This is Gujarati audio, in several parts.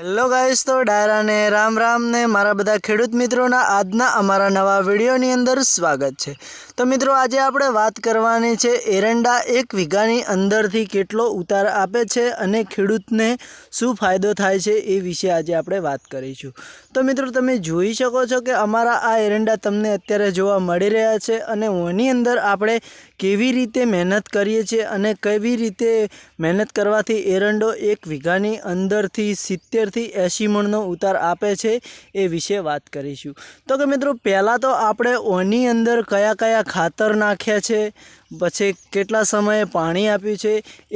હેલો ગાઈસ, તો ડાયરા ને રામ રામ ને મારા બધા ખેડૂત મિત્રોના આજના અમારા નવા વિડીયોની અંદર સ્વાગત છે। તો મિત્રો, આજે આપણે વાત કરવાની છે એરંડા 1 વીઘાની અંદરથી કેટલો ઉતાર આપે છે અને ખેડૂતને શું ફાયદો થાય છે એ વિશે આજે આપણે વાત કરીશું। તો મિત્રો, તમે જોઈ શકો છો કે અમારા આ એરંડા તમને અત્યારે જોવા મળી રહ્યા છે અને ઓની અંદર આપણે કેવી રીતે મહેનત કરીએ છીએ અને કેવી રીતે મહેનત કરવાથી એરંડો 1 વીઘાની અંદરથી 70 થી 80 મણનો ઉતાર આપે છે એ વિશે વાત કરીશું। તો કે મિત્રો, પહેલાં તો આપણે ઓની અંદર કયા કયા ખાતર નાખ્યા છે, પછી કેટલા સમયે પાણી આપ્યું છે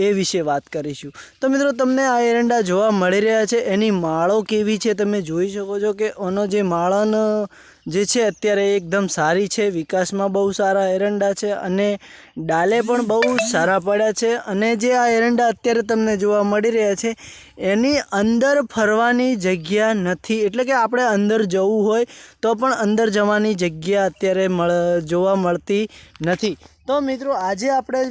એ વિશે વાત કરીશું। તો મિત્રો, તમને આ એરંડા જોવા મળી રહ્યા છે, એની માળો કેવી છે તમે જોઈ શકો છો કે ઓનો જે માળાનો જે છે અત્યારે એકદમ સારી છે, વિકાસમાં બહુ સારા એરંડા છે અને ડાલે પણ બહુ સારા પડ્યા છે। અને જે આ એરંડા અત્યારે તમને જોવા મળી રહ્યા છે એની અંદર ફરવાની જગ્યા નથી, એટલે કે આપણે અંદર જવું હોય તો પણ અંદર જવાની જગ્યા અત્યારે જોવા મળતી નથી। તો મિત્રો, આજે આપણે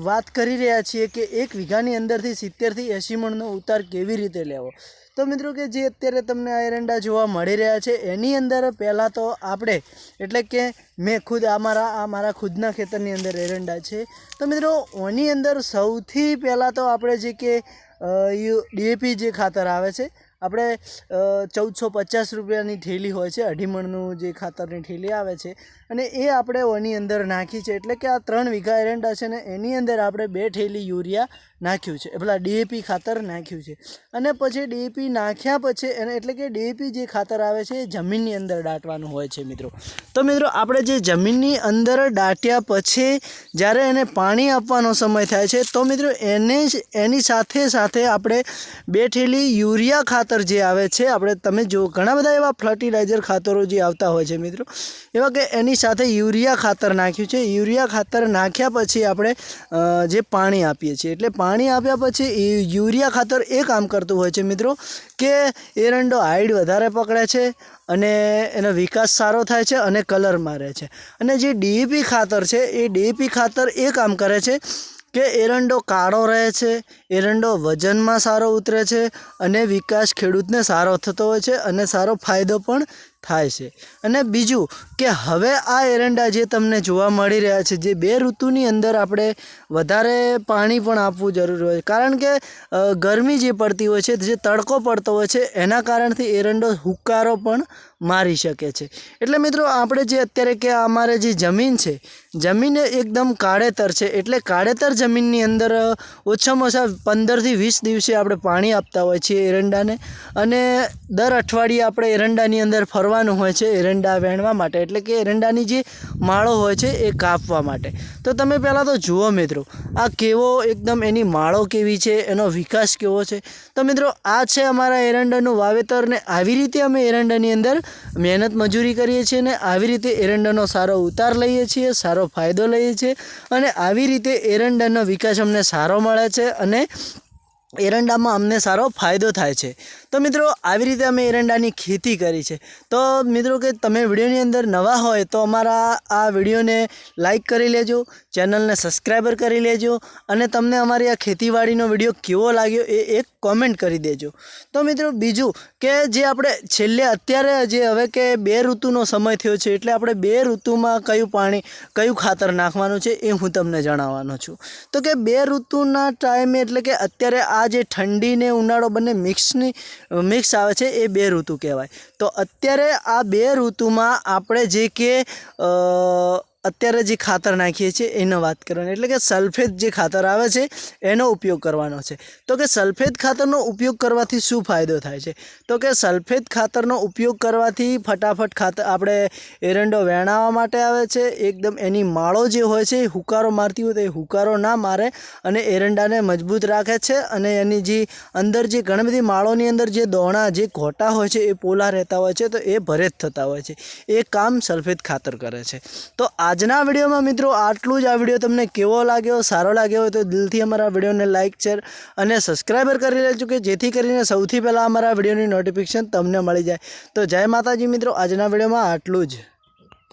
વાત કરી રહ્યા છીએ કે 1 વીઘાની અંદરથી 70 થી 80 મણનો ઉતાર કેવી રીતે લેવો। તો મિત્રો, કે જે અત્યારે તમને આ એરંડા જોવા મળી રહ્યા છે એની અંદર પહેલાં તો આપણે, એટલે કે મેં ખુદ મારા ખુદના ખેતરની અંદર એરંડા છે। તો મિત્રો, ઓની અંદર સૌથી પહેલાં તો આપણે જે કે ડીએપી જે ખાતર આવે છે, આપણે 1450 રૂપિયાની થેલી હોય છે, 2.5 મણનું જે ખાતરની થેલી આવે છે અને એ આપણે ઓની અંદર નાખી છે। એટલે કે આ 3 વીઘા એરંડા છે ને એની અંદર આપણે 2 થેલી યુરિયા નાખ્યું છે, પેલા ડીએપી ખાતર નાખ્યું છે। અને પછી ડીએપી નાખ્યા પછી એટલે કે ડીએપી જે ખાતર આવે છે એ જમીનની અંદર દાટવાનું હોય છે મિત્રો। તો મિત્રો, આપણે જે જમીનની અંદર દાટ્યા પછી જ્યારે એને પાણી આપવાનો સમય થાય છે તો મિત્રો એની સાથે આપણે 2 થેલી યુરિયા ખાતર જે આવે છે, તમે જો ઘણા બધા એવા ફર્ટિલાઇઝર ખાતરો જે આવતા હોય છે મિત્રો, એવા કે એની સાથે યુરિયા ખાતર નાખ્યું છે। યુરિયા ખાતર નાખ્યા પછી આપણે જે પાણી આપીએ છીએ, એટલે પાણી આપ્યા પછી યુરિયા ખાતર એ કામ કરતું હોય છે મિત્રો કે એરંડો હાઈટ વધારે પકડે છે અને એનો વિકાસ સારો થાય છે અને કલરમાં રહે છે। અને જે ડીએપી ખાતર છે એ ડીએપી ખાતર એ કામ કરે છે કે એરંડો કાળો રહે છે, એરંડો વજનમાં સારો ઉતરે છે અને વિકાસ ખેડૂતને સારો થતો હોય છે અને સારો ફાયદો પણ થાય છે। અને બીજું કે હવે આ એરંડા જે તમને જોવા મળી રહ્યા છે, જે 2 ઋતુની અંદર આપણે વધારે પાણી પણ આપવું જરૂરી હોય છે, કારણ કે ગરમી જે પડતી હોય છે, જે તડકો પડતો હોય છે એના કારણથી એરંડો હુક્કારો પણ મારી શકે છે। એટલે મિત્રો, આપણે જે અત્યારે કે અમારે જે જમીન છે, જમીન એકદમ કાળેતર છે, એટલે કાળેતર જમીનની અંદર ઓછામાં ઓછા 15 થી 20 દિવસે આપણે પાણી આપતા હોય છીએ એરંડાને, અને દર અઠવાડિયે આપણે એરંડાની અંદર ફરવાનું હોય છે એરંડા વેણવા માટે, એટલે કે એરંડાની જે માળો હોય છે એ કાપવા માટે। તો તમે પહેલાં તો જુઓ મિત્રો, આ કેવો એકદમ એની માળો કેવી છે, એનો વિકાસ કેવો છે। તો મિત્રો, આ છે અમારા એરંડાનું વાવેતર ને આવી રીતે અમે એરંડાની અંદર મહેનત મજૂરી કરીએ છીએ ને આવી રીતે એરંડાનો સારો ઉતાર લઈએ છીએ, સારો ફાયદો લઈએ છીએ અને આવી રીતે એરંડાનો વિકાસ અમને સારો મળે છે અને એરંડામાં અમને સારો ફાયદો થાય છે। તો મિત્રો, આવી રીતે અમે એરંડાની ખેતી કરી છે। તો મિત્રો, કે તમે વિડીયોની અંદર નવા હોય તો અમારા આ વિડીયોને લાઈક કરી લેજો, ચેનલને સબસ્ક્રાઈબર કરી લેજો અને તમને અમારી આ ખેતીવાડીનો વિડીયો કેવો લાગ્યો એ એક કોમેન્ટ કરી દેજો। તો મિત્રો, બીજું કે જે આપણે છેલ્લે અત્યારે જે હવે કે 2 ઋતુનો સમય થયો છે, એટલે આપણે 2 ઋતુમાં કયું ખાતર નાખવાનું છે એ હું તમને જણાવવાનો છું। તો કે 2 ઋતુના ટાઈમે, એટલે કે અત્યારે આ જે ઠંડી ને ઉનાળો બંને મિક્સ આવે છે એ 2 ઋતુ કહેવાય। તો અત્યારે આ 2 ઋતુમાં આપણે જે કે અત્યારે જે ખાતર નાખીએ છીએ એનો વાત કરવાની, એટલે કે સલ્ફેટ જે ખાતર આવે છે એનો ઉપયોગ કરવાનો છે। તો કે સલ્ફેટ ખાતરનો ઉપયોગ કરવાથી શું ફાયદો થાય છે, તો કે સલ્ફેટ ખાતરનો ઉપયોગ કરવાથી ફટાફટ આપણે એરંડો વેણાવવા માટે આવે છે, એકદમ એની માળો જે હોય છે એ હુકારો મારતી હોય તો એ હુકારો ના મારે અને એરંડાને મજબૂત રાખે છે અને એની જે અંદર જે ઘણી બધી માળોની અંદર જે દોણા જે ઘોટા હોય છે એ પોલા રહેતા હોય છે, તો એ ભરેત થતા હોય છે, એ કામ સલ્ફેટ ખાતર કરે છે। તો આજના વિડીયોમાં મિત્રો આટલું જ। આ વિડીયો તમને કેવો લાગ્યો, સારો લાગ્યો હોય તો દિલથી અમારા વિડીયોને લાઇક, શેર અને સબસ્ક્રાઈબર કરી લેજો કે જેથી કરીને સૌથી પહેલાં અમારા વિડીયોની નોટિફિકેશન તમને મળી જાય। તો જય માતાજી મિત્રો, આજના વિડીયોમાં આટલું જ।